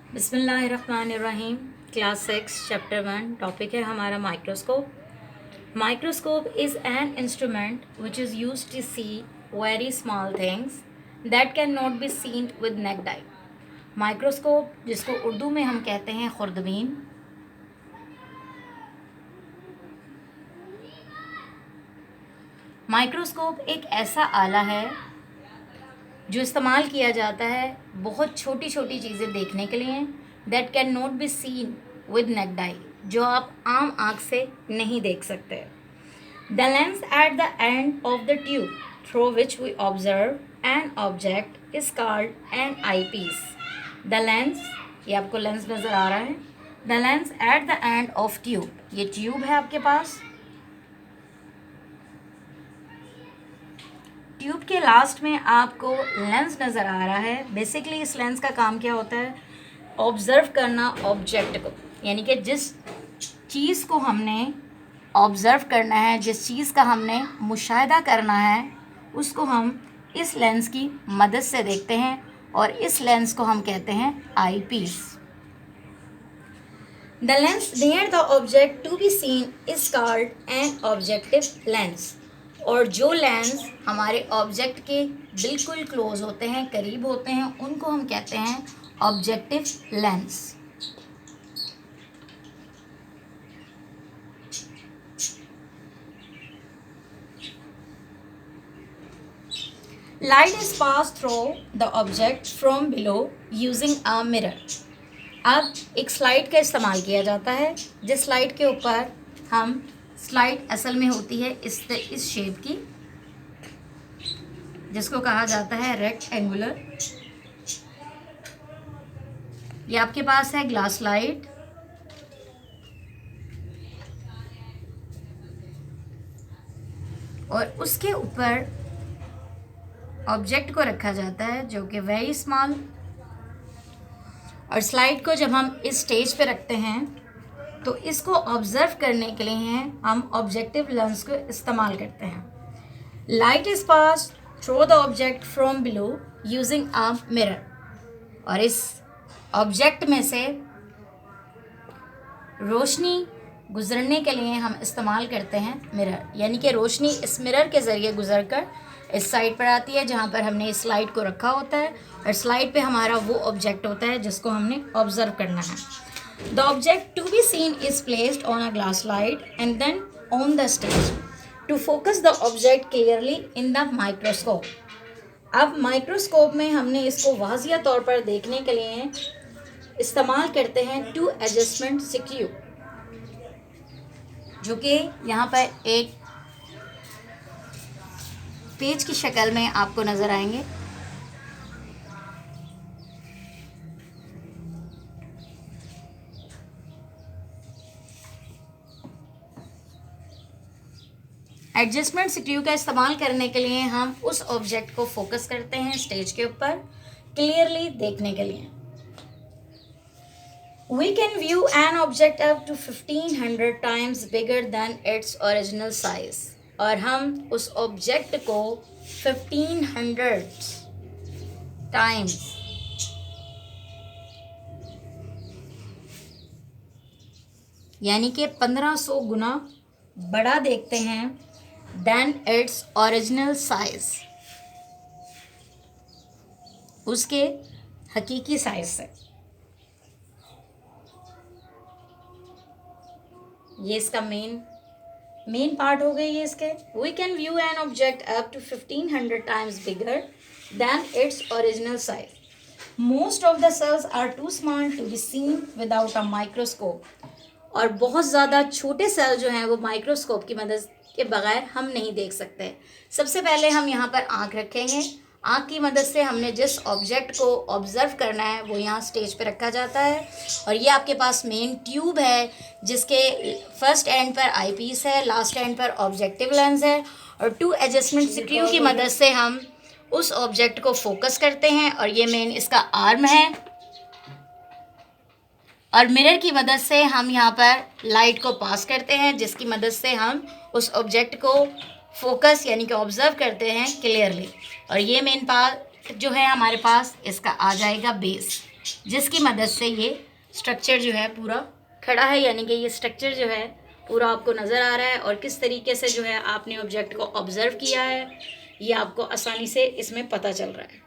बिस्मिल्लाहिर्रहमानिर्रहीम। Class 6 chapter 1 topic है हमारा microscope. Microscope is an instrument which is use to see very small things that can not be seen with naked eye. Microscope, जिसको उर्दू में हम कहते हैं खुर्दबीन, microscope एक ऐसा आला है जो इस्तेमाल किया जाता है बहुत छोटी छोटी चीज़ें देखने के लिए, that can not be seen with naked eye, जो आप आम आँख से नहीं देख सकते। The lens at the end of the tube through which we observe an object is called an eyepiece. The lens, ये आपको लेंस नज़र आ रहा है, the lens at the end of tube, ये ट्यूब है आपके पास। ट्यूब के लास्ट में आपको लेंस नज़र आ रहा है। बेसिकली इस लेंस का काम क्या होता है? ऑब्ज़र्व करना ऑब्जेक्ट को, यानी कि जिस चीज़ को हमने ऑब्ज़र्व करना है, जिस चीज़ का हमने मुशाहिदा करना है, उसको हम इस लेंस की मदद से देखते हैं और इस लेंस को हम कहते हैं eyepiece. The lens near the object to be seen is called an objective lens. और जो लेंस हमारे ऑब्जेक्ट के बिल्कुल क्लोज होते हैं, करीब होते हैं, उनको हम कहते हैं objective lens. Light is pass through the object from below using a mirror. अब एक स्लाइड का इस्तेमाल किया जाता है, जिस स्लाइड के ऊपर हम, स्लाइड असल में होती है इस शेप की, जिसको कहा जाता है रेक्टेंगुलर। ये आपके पास है ग्लास स्लाइड, और उसके ऊपर ऑब्जेक्ट को रखा जाता है जो कि वेरी स्मॉल। और स्लाइड को जब हम इस स्टेज पे रखते हैं तो इसको ऑब्जर्व करने के लिए हम ऑब्जेक्टिव लेंस को इस्तेमाल करते हैं। Light is pass through the object from below using a mirror. और इस ऑब्जेक्ट में से रोशनी गुजरने के लिए हम इस्तेमाल करते हैं मिरर, यानी कि रोशनी इस मिरर के ज़रिए गुजरकर इस साइड पर आती है जहाँ पर हमने इस स्लाइड को रखा होता है, और स्लाइड पे हमारा वो ऑब्जेक्ट होता है जिसको हमने ऑब्जर्व करना है। The object to be seen is placed on a glass slide and then on the stage to focus the object clearly in the microscope. अब माइक्रोस्कोप में हमने इसको वाज़िया तौर पर देखने के लिए इस्तेमाल करते हैं टू एडजस्टमेंट स्क्रू, जो कि यहाँ पर एक पेज की शक्ल में आपको नज़र आएंगे। एडजस्टमेंट स्क्रू का इस्तेमाल करने के लिए हम उस ऑब्जेक्ट को फोकस करते हैं स्टेज के ऊपर क्लियरली देखने के लिए। We can view an object up to 1500 times bigger than its original size। और हम उस ऑब्जेक्ट को 1500 टाइम्स, यानी कि 1500 गुना बड़ा देखते हैं than its original size, उसके हकीकी साइज से। ये इसका मेन पार्ट हो गई है इसके। We can view an object up to 1500 times bigger than its original size. Most of the cells are too small to be seen without a microscope. और बहुत ज़्यादा छोटे सेल जो हैं वो माइक्रोस्कोप की मदद के बगैर हम नहीं देख सकते। सबसे पहले हम यहाँ पर आँख रखेंगे। आँख की मदद से हमने जिस ऑब्जेक्ट को ऑब्ज़र्व करना है वो यहाँ स्टेज पे रखा जाता है, और ये आपके पास मेन ट्यूब है जिसके फर्स्ट एंड पर आई पीस है, लास्ट एंड पर ऑब्जेक्टिव लेंस है, और टू एडजस्टमेंट स्क्रू की मदद से हम उस ऑब्जेक्ट को फोकस करते हैं, और ये मेन इसका आर्म है। और मिरर की मदद से हम यहाँ पर लाइट को पास करते हैं, जिसकी मदद से हम उस ऑब्जेक्ट को फोकस यानी कि ऑब्जर्व करते हैं क्लियरली। और ये मेन पार्ट जो है हमारे पास, इसका आ जाएगा बेस। जिसकी मदद से ये स्ट्रक्चर जो है पूरा खड़ा है, यानी कि ये स्ट्रक्चर जो है पूरा आपको नज़र आ रहा है और किस तरीके से जो है आपने ऑब्जेक्ट को ऑब्जर्व किया है ये आपको आसानी से इसमें पता चल रहा है।